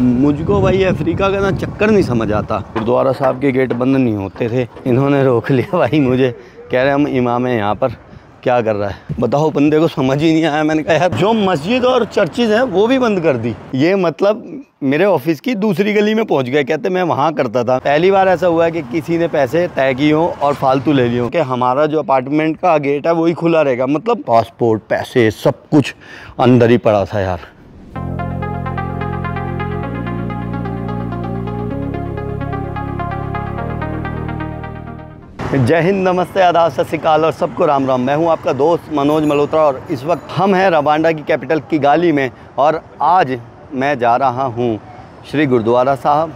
मुझको भाई अफ्रीका का ना चक्कर नहीं समझ आता। गुरुद्वारा साहब के गेट बंद नहीं होते थे, इन्होंने रोक लिया भाई मुझे, कह रहे हम इमाम हैं यहाँ पर, क्या कर रहा है बताओ। बंदे को समझ ही नहीं आया। मैंने कहा यार जो मस्जिद और चर्चेज हैं वो भी बंद कर दी। ये मतलब मेरे ऑफिस की दूसरी गली में पहुंच गए। कहते मैं वहाँ करता था। पहली बार ऐसा हुआ है कि किसी ने पैसे तय किए हों और फालतू ले लिए हों कि हमारा जो अपार्टमेंट का गेट है वही खुला रहेगा। मतलब पासपोर्ट, पैसे, सब कुछ अंदर ही पड़ा था यार। जय हिंद, नमस्ते, आदाब, सत श्री अकाल और सबको राम राम। मैं हूं आपका दोस्त मनोज मल्होत्रा और इस वक्त हम हैं रवांडा की कैपिटल किगाली में। और आज मैं जा रहा हूं श्री गुरुद्वारा साहब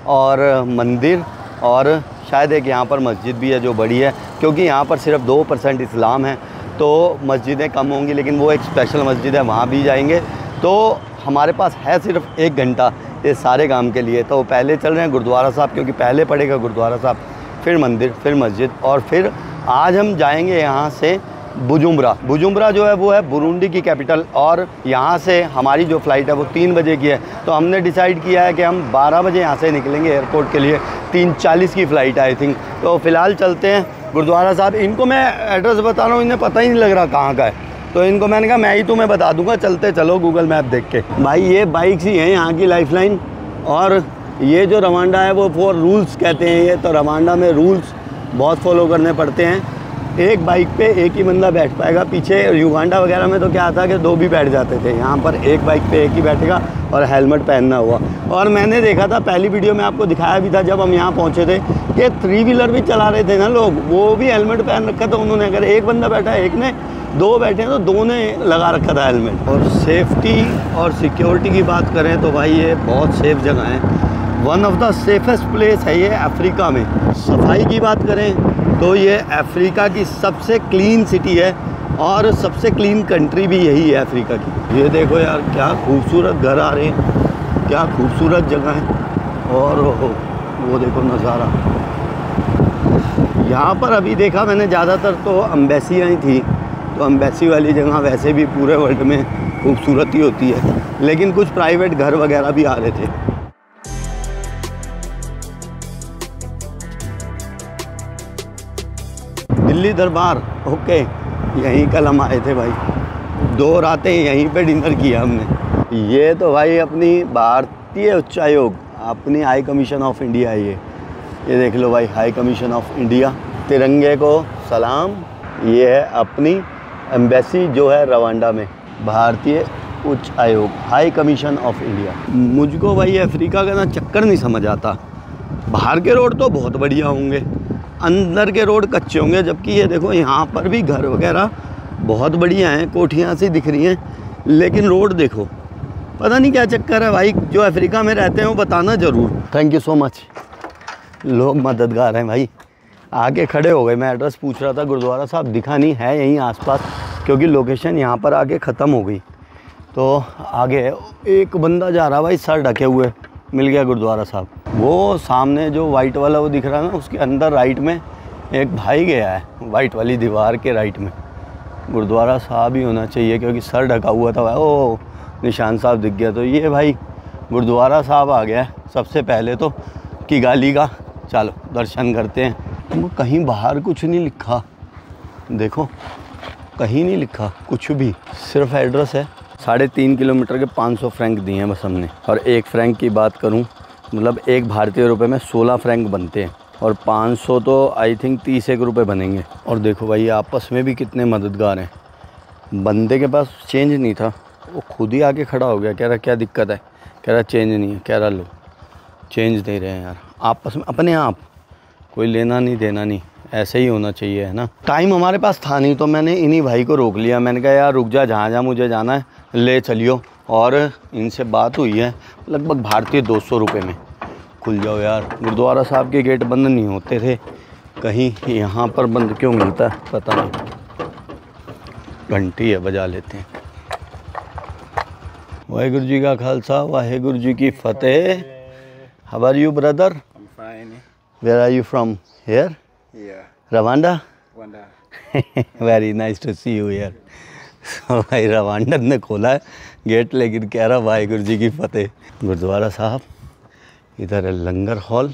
और मंदिर, और शायद एक यहाँ पर मस्जिद भी है जो बड़ी है, क्योंकि यहाँ पर सिर्फ 2% इस्लाम है तो मस्जिदें कम होंगी, लेकिन वो एक स्पेशल मस्जिद है, वहाँ भी जाएंगे। तो हमारे पास है सिर्फ 1 घंटा ये सारे काम के लिए। तो पहले चल रहे हैं गुरुद्वारा साहब, क्योंकि पहले पड़ेगा गुरुद्वारा साहब, फिर मंदिर, फिर मस्जिद, और फिर आज हम जाएंगे यहाँ से बुजुम्बरा। बुजुम्बरा जो है वो है बुरुंडी की कैपिटल, और यहाँ से हमारी जो फ़्लाइट है वो 3 बजे की है। तो हमने डिसाइड किया है कि हम 12 बजे यहाँ से निकलेंगे एयरपोर्ट के लिए। 3:40 की फ़्लाइट आई थिंक। तो फ़िलहाल चलते हैं गुरुद्वारा साहब। इनको मैं एड्रेस बता रहा हूँ, इन्हें पता ही नहीं लग रहा कहाँ का है, तो इनको मैंने कहा मैं ही तुम्हें बता दूँगा, चलते चलो गूगल मैप देख के। भाई ये बाइक्स ही हैं यहाँ की लाइफलाइन, और ये जो रवांडा है वो 4 रूल्स कहते हैं ये। तो रवांडा में रूल्स बहुत फॉलो करने पड़ते हैं। एक बाइक पे एक ही बंदा बैठ पाएगा। पीछे युगांडा वगैरह में तो क्या था कि 2 भी बैठ जाते थे, यहाँ पर एक बाइक पे एक ही बैठेगा और हेलमेट पहनना हुआ। और मैंने देखा था पहली वीडियो में, आपको दिखाया भी था जब हम यहाँ पहुँचे थे, कि 3 व्हीलर भी चला रहे थे ना लोग, वो भी हेलमेट पहन रखा था उन्होंने। अगर एक बंदा बैठा है, एक ने, 2 बैठे हैं तो 2 ने लगा रखा था हेलमेट। और सेफ्टी और सिक्योरिटी की बात करें तो भाई ये बहुत सेफ़ जगह है। One of the safest place है ये अफ्रीका में। सफाई की बात करें तो ये अफ्रीका की सबसे क्लीन सिटी है, और सबसे क्लीन कंट्री भी यही है अफ्रीका की। ये देखो यार क्या खूबसूरत घर आ रहे हैं, क्या खूबसूरत जगह है। और वो देखो नज़ारा। यहाँ पर अभी देखा मैंने ज़्यादातर तो एम्बेसियाँ ही थी, तो एम्बेसी वाली जगह वैसे भी पूरे वर्ल्ड में खूबसूरत ही होती है, लेकिन कुछ प्राइवेट घर वगैरह भी आ रहे थे। दिल्ली दरबार, ओके, यहीं कल हम आए थे भाई। 2 रातें यहीं पे डिनर किया हमने। ये तो भाई अपनी भारतीय उच्चायोग, अपनी हाई कमीशन ऑफ इंडिया है ये देख लो भाई, हाई कमीशन ऑफ इंडिया। तिरंगे को सलाम। ये है अपनी एम्बेसी जो है रवांडा में, भारतीय उच्च आयोग, हाई कमीशन ऑफ इंडिया। मुझको भाई अफ्रीका का ना चक्कर नहीं समझ आता। बाहर के रोड तो बहुत बढ़िया होंगे, अंदर के रोड कच्चे होंगे, जबकि ये देखो यहाँ पर भी घर वगैरह बहुत बढ़िया हैं, कोठियाँ सी दिख रही हैं, लेकिन रोड देखो, पता नहीं क्या चक्कर है भाई। जो अफ्रीका में रहते हैं वो बताना ज़रूर। थैंक यू सो मच, लोग मददगार हैं भाई। आगे खड़े हो गए, मैं एड्रेस पूछ रहा था, गुरुद्वारा साहब दिखा नहीं है यहीं आसपास, क्योंकि लोकेशन यहाँ पर आगे ख़त्म हो गई। तो आगे एक बंदा जा रहा भाई सर ढके हुए, मिल गया गुरुद्वारा साहब। वो सामने जो वाइट वाला वो दिख रहा है ना, उसके अंदर राइट में एक भाई गया है, वाइट वाली दीवार के राइट में। गुरुद्वारा साहब ही होना चाहिए, क्योंकि सर ढका हुआ था। ओ निशान साहब दिख गया। तो ये भाई गुरुद्वारा साहब आ गया है सबसे पहले तो किगाली का। चलो दर्शन करते हैं। वो कहीं बाहर कुछ नहीं लिखा, देखो कहीं नहीं लिखा कुछ भी, सिर्फ एड्रेस है। 3.5 किलोमीटर के 500 फ्रैंक दिए हैं बस हमने। और 1 फ्रैंक की बात करूं, मतलब 1 भारतीय रुपये में 16 फ्रैंक बनते हैं, और 500 तो आई थिंक 31 रुपये बनेंगे। और देखो भाई आपस में भी कितने मददगार हैं। बंदे के पास चेंज नहीं था, वो खुद ही आके खड़ा हो गया, कह रहा क्या दिक्कत है, कह रहा चेंज नहीं है, कह रहा लो। चेंज दे रहे हैं यार आपस में अपने आप, कोई लेना नहीं देना नहीं, ऐसे ही होना चाहिए, है ना। टाइम हमारे पास था नहीं, तो मैंने इन्हीं भाई को रोक लिया। मैंने कहा यार रुक जा, जहाँ मुझे जाना है ले चलियो। और इनसे बात हुई है, लगभग भारतीय 200 रुपये में। खुल जाओ यार। गुरुद्वारा साहब के गेट बंद नहीं होते थे, कहीं यहाँ पर बंद क्यों मिलता है पता नहीं। घंटी है, बजा लेते हैं। वाहेगुरु जी का खालसा, वाहेगुरु जी की फतेह। How are you brother? Where are you from? Here? Rwanda? Very nice to see you here. भाई रवांडा ने खोला है गेट लेकिन कह रहा वाहिगुरु जी की फतेह। गुरुद्वारा साहब, इधर है लंगर हॉल।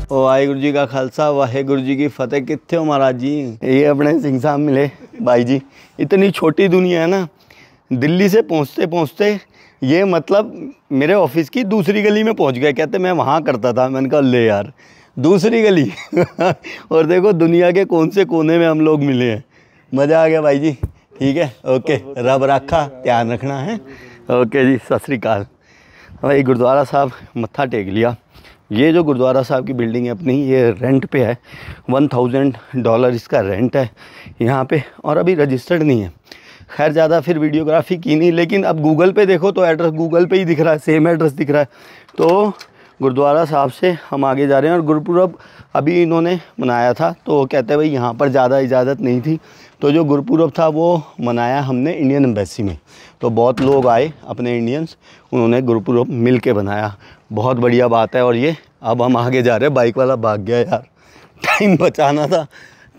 ओ वाहिगुरु जी का खालसा वाहिगुरु जी की फतेह। कितने हो महाराज जी? ये अपने सिंह साहब मिले भाई जी। इतनी छोटी दुनिया है ना, दिल्ली से पहुँचते पहुँचते ये मतलब मेरे ऑफिस की दूसरी गली में पहुँच गए। कहते मैं वहाँ करता था। मैंने कहा ले यार, दूसरी गली और देखो दुनिया के कौन से कोने में हम लोग मिले हैं। मज़ा आ गया भाई जी। ठीक है, ओके, रब रखा, ध्यान रखना है। ओके जी, सत श्री अकाल। भाई गुरुद्वारा साहब मत्था टेक लिया। ये जो गुरुद्वारा साहब की बिल्डिंग है अपनी, ये रेंट पे है। $1000 इसका रेंट है यहाँ पे, और अभी रजिस्टर्ड नहीं है। खैर ज़्यादा फिर वीडियोग्राफी की नहीं, लेकिन अब गूगल पे देखो तो एड्रेस गूगल पे ही दिख रहा है, सेम एड्रेस दिख रहा है। तो गुरुद्वारा साहब से हम आगे जा रहे हैं। और गुरुपुरब अभी इन्होंने मनाया था, तो कहते हैं भाई यहाँ पर ज़्यादा इजाज़त नहीं थी, तो जो गुरुपुरब था वो मनाया हमने इंडियन एम्बेसी में। तो बहुत लोग आए अपने इंडियंस, उन्होंने गुरुपुरब मिल के बनाया। बहुत बढ़िया बात है। और ये अब हम आगे जा रहे हैं। बाइक वाला भाग गया यार, टाइम बचाना था,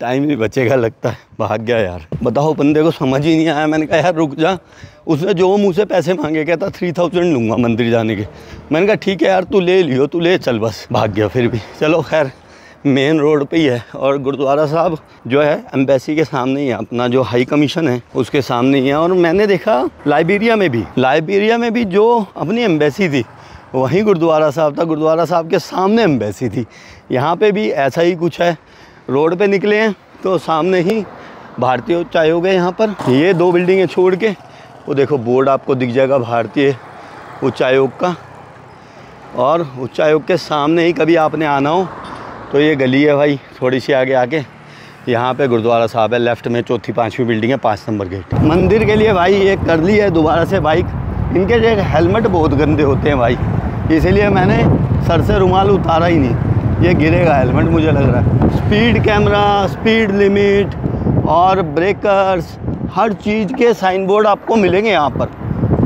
टाइम नहीं बचेगा लगता है, भाग गया यार। बताओ, बंदे को समझ ही नहीं आया। मैंने कहा यार रुक जा। उसने जो मुँह से पैसे मांगे, कहता 3000 लूँगा मंदिर जाने के। मैंने कहा ठीक है यार, तू ले लियो, तू ले चल, बस भाग गया फिर भी। चलो खैर, मेन रोड पे ही है। और गुरुद्वारा साहब जो है एम्बेसी के सामने ही है, अपना जो हाई कमीशन है उसके सामने ही है। और मैंने देखा लाइबेरिया में भी जो अपनी एम्बेसी थी वहीं गुरुद्वारा साहब था। गुरुद्वारा साहब के सामने एम्बेसी थी। यहाँ पे भी ऐसा ही कुछ है। रोड पे निकले हैं तो सामने ही भारतीय उच्चायोग है। यहाँ पर ये 2 बिल्डिंगें छोड़ के वो देखो बोर्ड आपको दिख जाएगा भारतीय उच्चायोग का। और उच्चायोग के सामने ही कभी आपने आना हो तो ये गली है भाई, थोड़ी सी आगे आके यहाँ पे गुरुद्वारा साहब है। लेफ्ट में 4थी 5वीं बिल्डिंग है, 5 नंबर गेट। मंदिर के लिए भाई ये कर ली है दोबारा से बाइक। इनके जो हेलमेट बहुत गंदे होते हैं भाई, इसीलिए मैंने सर से रुमाल उतारा ही नहीं। ये गिरेगा हेलमेट मुझे लग रहा है। स्पीड कैमरा, स्पीड लिमिट और ब्रेकर्स, हर चीज़ के साइन बोर्ड आपको मिलेंगे यहाँ पर।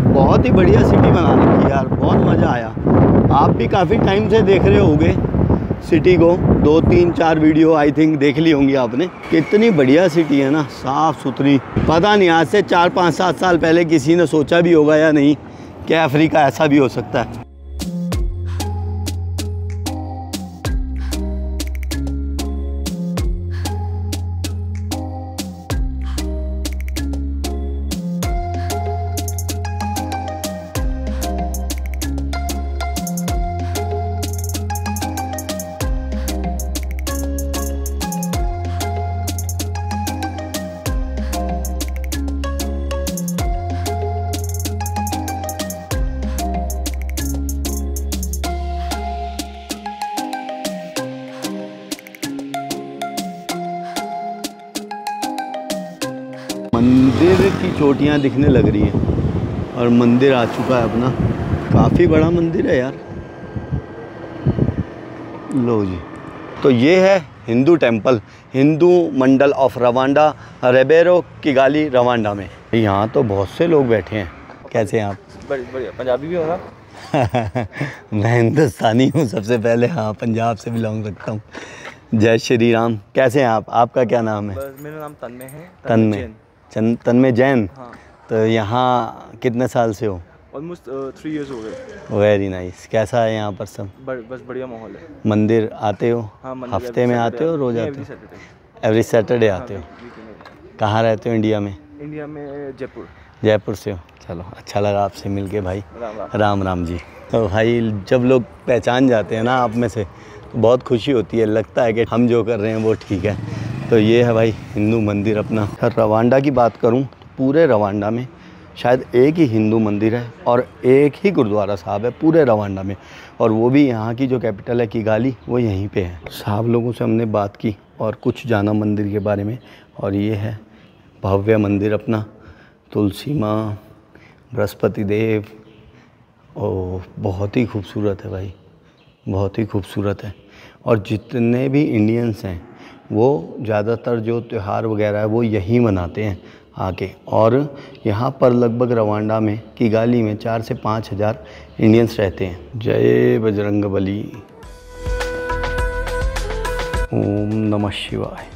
बहुत ही बढ़िया सिटी बना रखी है यार, बहुत मज़ा आया। आप भी काफ़ी टाइम से देख रहे होंगे सिटी को, 2, 3, 4 वीडियो आई थिंक देख ली होंगी आपने। कितनी बढ़िया सिटी है ना, साफ़ सुथरी। पता नहीं आज से 4, 5, 7 साल पहले किसी ने सोचा भी होगा या नहीं कि अफ्रीका ऐसा भी हो सकता है। मंदिर की चोटियाँ दिखने लग रही हैं और मंदिर आ चुका है अपना। काफ़ी बड़ा मंदिर है यार। लो जी, तो ये है Hindu temple, Hindu Mandal of Rwanda, Rebero Kigali Rwanda में। यहाँ तो बहुत से लोग बैठे हैं। कैसे हैं आप? बढ़िया। पंजाबी भी हो ना? मैं हिंदुस्तानी हूँ सबसे पहले। हाँ, पंजाब से बिलोंग करता हूँ। जय श्री राम। कैसे हैं आप? आपका क्या नाम है? मेरा नाम तन्मय है। तन्मय जैन। हाँ। तो यहाँ कितने साल से हो? ऑलमोस्ट 3 इयर्स हो गए। Very nice. कैसा है यहाँ पर सब? बस बढ़िया माहौल है। मंदिर आते हो? हाँ, हफ्ते में आते हो, रोज आते हो? एवरी सैटरडे आते हो? कहाँ रहते हो इंडिया में? इंडिया में जयपुर से हो। चलो, अच्छा लगा आपसे मिलके भाई। राम राम जी। तो भाई जब लोग पहचान जाते हैं ना आप में से, तो बहुत खुशी होती है। लगता है कि हम जो कर रहे हैं वो ठीक है। तो ये है भाई हिंदू मंदिर अपना। रवांडा की बात करूं तो पूरे रवांडा में शायद एक ही हिंदू मंदिर है और एक ही गुरुद्वारा साहब है पूरे रवांडा में। और वो भी यहाँ की जो कैपिटल है किगाली, वो यहीं पे है। साहब लोगों से हमने बात की और कुछ जाना मंदिर के बारे में। और ये है भव्य मंदिर अपना। तुलसी माँ, बृहस्पति देव, ओ बहुत ही खूबसूरत है भाई, बहुत ही खूबसूरत है। और जितने भी इंडियंस हैं वो ज़्यादातर जो त्यौहार वगैरह है वो यहीं मनाते हैं आके। और यहाँ पर लगभग रवांडा में किगाली में 4 से 5 हज़ार इंडियंस रहते हैं। जय बजरंगबली। ओम नमः शिवाय।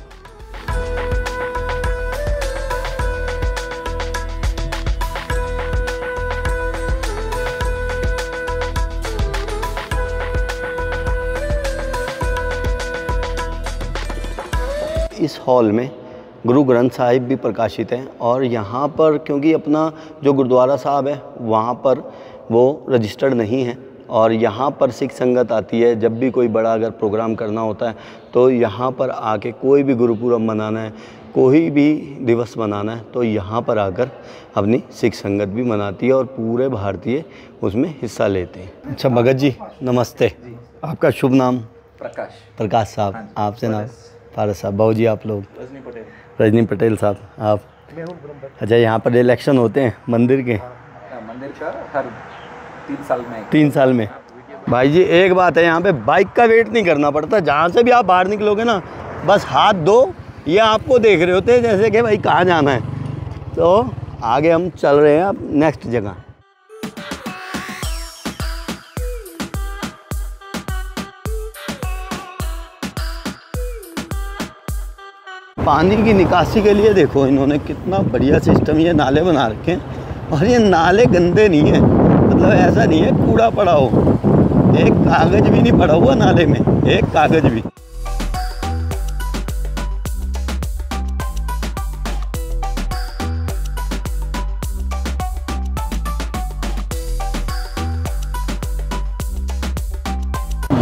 हॉल में गुरु ग्रंथ साहिब भी प्रकाशित हैं। और यहाँ पर क्योंकि अपना जो गुरुद्वारा साहब है वहाँ पर वो रजिस्टर्ड नहीं है, और यहाँ पर सिख संगत आती है। जब भी कोई बड़ा अगर प्रोग्राम करना होता है तो यहाँ पर आके कोई भी गुरुपुरब मनाना है, कोई भी दिवस मनाना है, तो यहाँ पर आकर अपनी सिख संगत भी मनाती है और पूरे भारतीय उसमें हिस्सा लेते हैं। अच्छा भगत जी नमस्ते, आपका शुभ नाम? प्रकाश साहब। आपसे नाम? पारस साहब। बाबू जी आप लोग? रजनी पटेल साहब। आप? अच्छा, यहाँ पर इलेक्शन होते हैं मंदिर के? मंदिर का हर 3 साल में। भाई जी एक बात है, यहाँ पे बाइक का वेट नहीं करना पड़ता। जहाँ से भी आप बाहर निकलोगे ना, बस हाथ दो, ये आपको देख रहे होते हैं जैसे कि भाई कहाँ जाना है। तो आगे हम चल रहे हैं अब नेक्स्ट जगह। पानी की निकासी के लिए देखो इन्होंने कितना बढ़िया सिस्टम ये नाले बना रखे हैं। और ये नाले गंदे नहीं है, मतलब ऐसा नहीं है कूड़ा पड़ा हो, एक कागज भी नहीं पड़ा हुआ नाले में, एक कागज भी।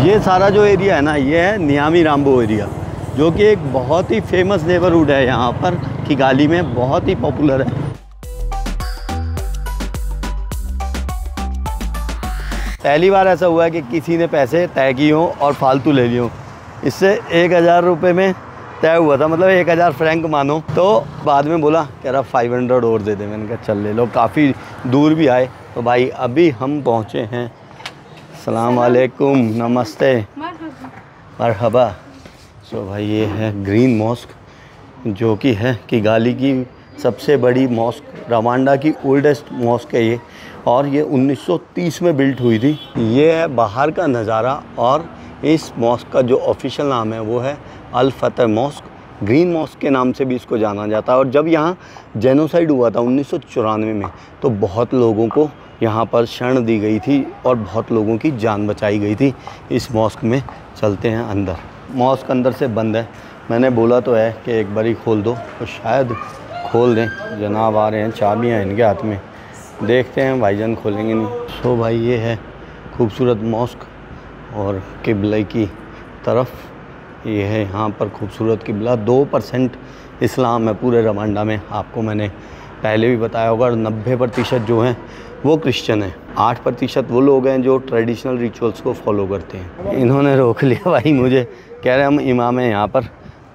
ये सारा जो एरिया है ना, ये है नियामी राम्बो एरिया, जो कि एक बहुत ही फेमस नेबरहुड है यहाँ पर किगाली में, बहुत ही पॉपुलर है। पहली बार ऐसा हुआ है कि किसी ने पैसे तय किए हों और फालतू ले लिए हों। इससे 1000 रुपये में तय हुआ था, मतलब 1000 फ्रैंक मानो। तो बाद में बोला कह रहा 500 और दे दे। मैंने कहा चल ले लो, काफ़ी दूर भी आए। तो भाई अभी हम पहुँचे हैं। अस्सलाम वालेकुम, नमस्ते, मरहबा। सो भाई ये है ग्रीन मॉस्क, जो कि है किगाली की सबसे बड़ी मॉस्क, रवांडा की ओल्डेस्ट मॉस्क है ये, और ये 1930 में बिल्ट हुई थी। ये है बाहर का नज़ारा, और इस मॉस्क का जो ऑफिशियल नाम है वो है अल फतह मॉस्क। ग्रीन मॉस्क के नाम से भी इसको जाना जाता है। और जब यहाँ जेनोसाइड हुआ था 1994 में, तो बहुत लोगों को यहाँ पर शरण दी गई थी और बहुत लोगों की जान बचाई गई थी। इस मॉस्क में चलते हैं अंदर। मॉस्क अंदर से बंद है, मैंने बोला तो है कि एक बारी खोल दो, तो शायद खोल दें। जनाब आ रहे हैं, चाबियाँ इनके हाथ में, देखते हैं भाईजान खोलेंगे नहीं। सो भाई ये है खूबसूरत मॉस्क, और किबला की तरफ ये है यहाँ पर खूबसूरत किबला। 2% इस्लाम है पूरे रवांडा में, आपको मैंने पहले भी बताया होगा। 90% जो हैं वो क्रिश्चियन हैं, 8% वो लोग हैं जो ट्रेडिशनल रिचुअल्स को फॉलो करते हैं। इन्होंने रोक लिया भाई मुझे, कह रहे हम इमाम हैं यहाँ पर,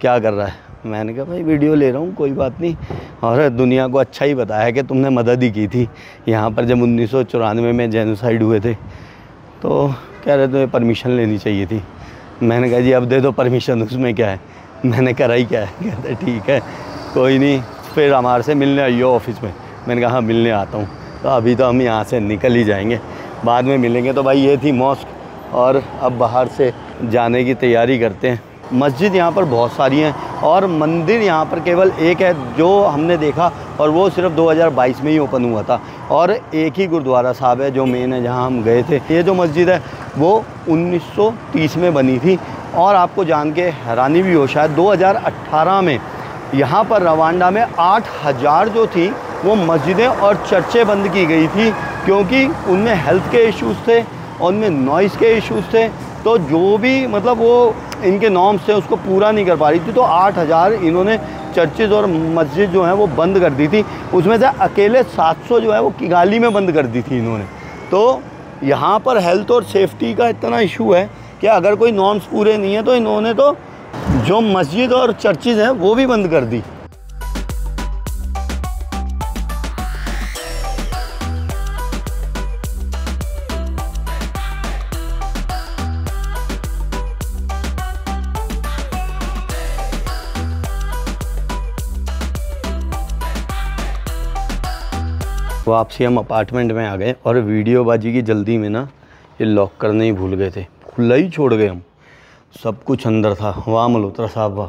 क्या कर रहा है? मैंने कहा भाई वीडियो ले रहा हूँ, कोई बात नहीं। और दुनिया को अच्छा ही बताया कि तुमने मदद ही की थी यहाँ पर जब 1994 में जेनोसाइड हुए थे। तो कह रहे तुम्हें परमिशन लेनी चाहिए थी। मैंने कहा जी अब दे दो परमिशन, उसमें क्या है, मैंने करा ही क्या है। कहते ठीक है कोई नहीं, फिर हमारे से मिलने आइयो ऑफिस में। मैंने कहा हाँ मिलने आता हूँ। तो अभी तो हम यहाँ से निकल ही जाएंगे, बाद में मिलेंगे। तो भाई ये थी मॉस्क, और अब बाहर से जाने की तैयारी करते हैं। मस्जिद यहाँ पर बहुत सारी हैं, और मंदिर यहाँ पर केवल एक है जो हमने देखा, और वो सिर्फ 2022 में ही ओपन हुआ था। और एक ही गुरुद्वारा साहब है जो मेन है, जहाँ हम गए थे। ये जो मस्जिद है वो 1930 में बनी थी। और आपको जान के हैरानी भी हो शायद, 2018 में यहाँ पर रवांडा में 8000 जो थी वो मस्जिदें और चर्चें बंद की गई थी, क्योंकि उनमें हेल्थ के इश्यूज़ थे, उनमें नॉइज़ के इश्यूज़ थे। तो जो भी मतलब वो इनके नॉर्म्स थे उसको पूरा नहीं कर पा रही थी। तो 8000 इन्होंने चर्चेज़ और मस्जिद जो हैं वो बंद कर दी थी। उसमें से अकेले 700 जो है वो किगाली में बंद कर दी थी इन्होंने। तो यहाँ पर हेल्थ और सेफ्टी का इतना इशू है कि अगर कोई नॉर्म्स पूरे नहीं है तो इन्होंने तो जो मस्जिद और चर्चेज़ हैं वो भी बंद कर दी। वापसी हम अपार्टमेंट में आ गए, और वीडियोबाजी की जल्दी में ना ये लॉक करने ही भूल गए थे, खुला ही छोड़ गए हम। सब कुछ अंदर था, वाह मल्होत्रा साहब वाह।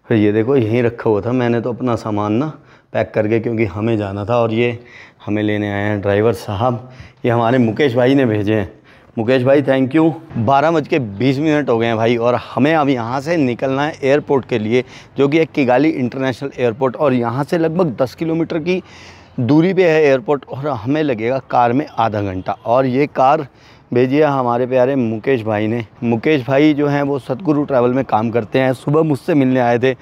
फिर ये देखो यहीं रखा हुआ था, मैंने तो अपना सामान ना पैक करके, क्योंकि हमें जाना था। और ये हमें लेने आए हैं ड्राइवर साहब, ये हमारे मुकेश भाई ने भेजे हैं। मुकेश भाई थैंक यू। 12:20 हो गए हैं भाई, और हमें अब यहाँ से निकलना है एयरपोर्ट के लिए, जो कि एक किगाली इंटरनेशनल एयरपोर्ट, और यहाँ से लगभग 10 किलोमीटर की दूरी पे है एयरपोर्ट, और हमें लगेगा कार में आधा घंटा। और ये कार भेजी है हमारे प्यारे मुकेश भाई ने। मुकेश भाई जो हैं वो सतगुरु ट्रैवल में काम करते हैं। सुबह मुझसे मिलने आए थे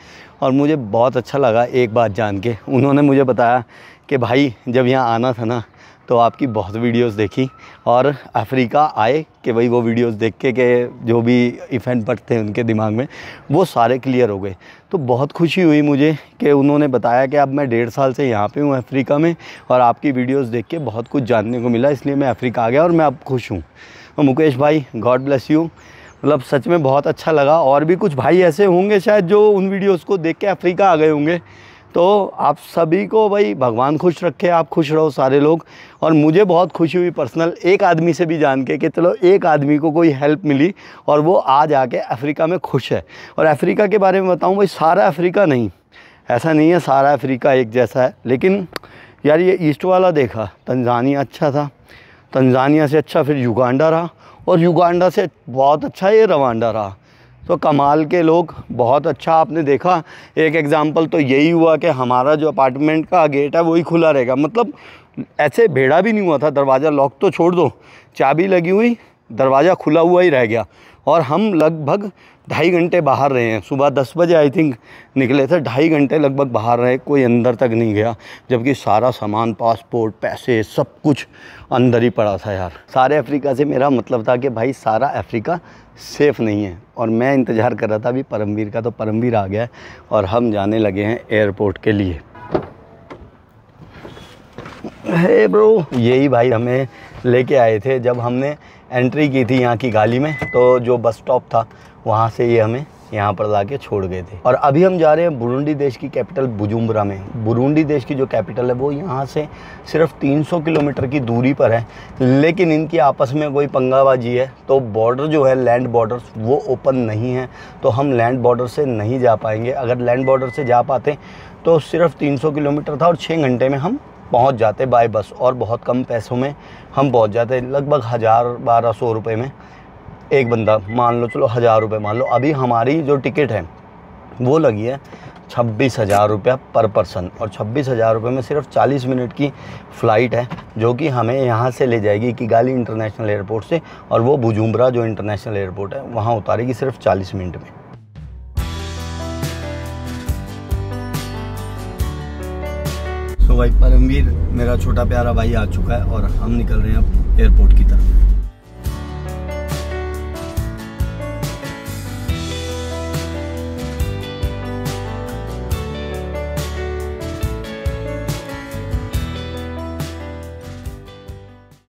और मुझे बहुत अच्छा लगा एक बात जान के। उन्होंने मुझे बताया कि भाई जब यहाँ आना था ना तो आपकी बहुत वीडियोस देखी, और अफ्रीका आए कि भाई वो वीडियोस देख के जो भी इवेंट पड़ते हैं उनके दिमाग में वो सारे क्लियर हो गए। तो बहुत खुशी हुई मुझे कि उन्होंने बताया कि अब मैं 1.5 साल से यहाँ पे हूँ अफ्रीका में, और आपकी वीडियोस देख के बहुत कुछ जानने को मिला, इसलिए मैं अफ्रीका आ गया और मैं अब खुश हूँ। और मुकेश भाई गॉड ब्लेस यू, मतलब सच में बहुत अच्छा लगा। और भी कुछ भाई ऐसे होंगे शायद जो उन वीडियोज़ को देख के अफ्रीका आ गए होंगे। तो आप सभी को भाई भगवान खुश रखे, आप खुश रहो सारे लोग। और मुझे बहुत खुशी हुई पर्सनल एक आदमी से भी जान के कि चलो एक आदमी को कोई हेल्प मिली और वो आज आके अफ्रीका में खुश है। और अफ्रीका के बारे में बताऊं भाई, सारा अफ्रीका नहीं, ऐसा नहीं है सारा अफ्रीका एक जैसा है, लेकिन यार ये ईस्ट वाला देखा, तंजानिया अच्छा था, तंजानिया से अच्छा फिर युगांडा रहा, और युगांडा से बहुत अच्छा ये रवांडा रहा। तो कमाल के लोग, बहुत अच्छा आपने देखा। एक एग्ज़ाम्पल तो यही हुआ कि हमारा जो अपार्टमेंट का गेट है वही खुला रहेगा, मतलब ऐसे भेड़ा भी नहीं हुआ था, दरवाज़ा लॉक तो छोड़ दो, चाबी लगी हुई, दरवाज़ा खुला हुआ ही रह गया। और हम लगभग 2.5 घंटे बाहर रहे हैं। सुबह 10 बजे आई थिंक निकले थे, 2.5 घंटे लगभग बाहर रहे, कोई अंदर तक नहीं गया, जबकि सारा सामान, पासपोर्ट, पैसे, सब कुछ अंदर ही पड़ा था यार। सारे अफ्रीका से मेरा मतलब था कि भाई सारा अफ्रीका सेफ़ नहीं है। और मैं इंतज़ार कर रहा था अभी परमवीर का, तो परमवीर आ गया है और हम जाने लगे हैं एयरपोर्ट के लिए। हे ब्रो, यही भाई हमें लेके आए थे जब हमने एंट्री की थी यहाँ की गाली में, तो जो बस स्टॉप था वहाँ से ये हमें यहाँ पर लाके छोड़ गए थे। और अभी हम जा रहे हैं बुरुंडी देश की कैपिटल बुजुम्बरा में। बुरुंडी देश की जो कैपिटल है वो यहाँ से सिर्फ 300 किलोमीटर की दूरी पर है, लेकिन इनकी आपस में कोई पंगाबाजी है, तो बॉर्डर जो है लैंड बॉर्डर वो ओपन नहीं है, तो हम लैंड बॉर्डर से नहीं जा पाएंगे। अगर लैंड बॉर्डर से जा पाते तो सिर्फ 300 किलोमीटर था और 6 घंटे में हम पहुंच जाते बाय बस, और बहुत कम पैसों में हम पहुंच जाते, लगभग 1000-1200 रुपये में एक बंदा, मान लो चलो 1000 रुपये मान लो। अभी हमारी जो टिकट है वो लगी है 26,000 रुपया पर पर्सन, और 26,000 रुपये में सिर्फ 40 मिनट की फ़्लाइट है जो कि हमें यहाँ से ले जाएगी किगाली इंटरनेशनल एयरपोर्ट से, और वो बुजुम्बरा जो इंटरनेशनल एयरपोर्ट है वहाँ उतारेगी सिर्फ 40 मिनट में। तो भाई परमवीर मेरा छोटा प्यारा भाई आ चुका है और हम निकल रहे हैं अब एयरपोर्ट की तरफ।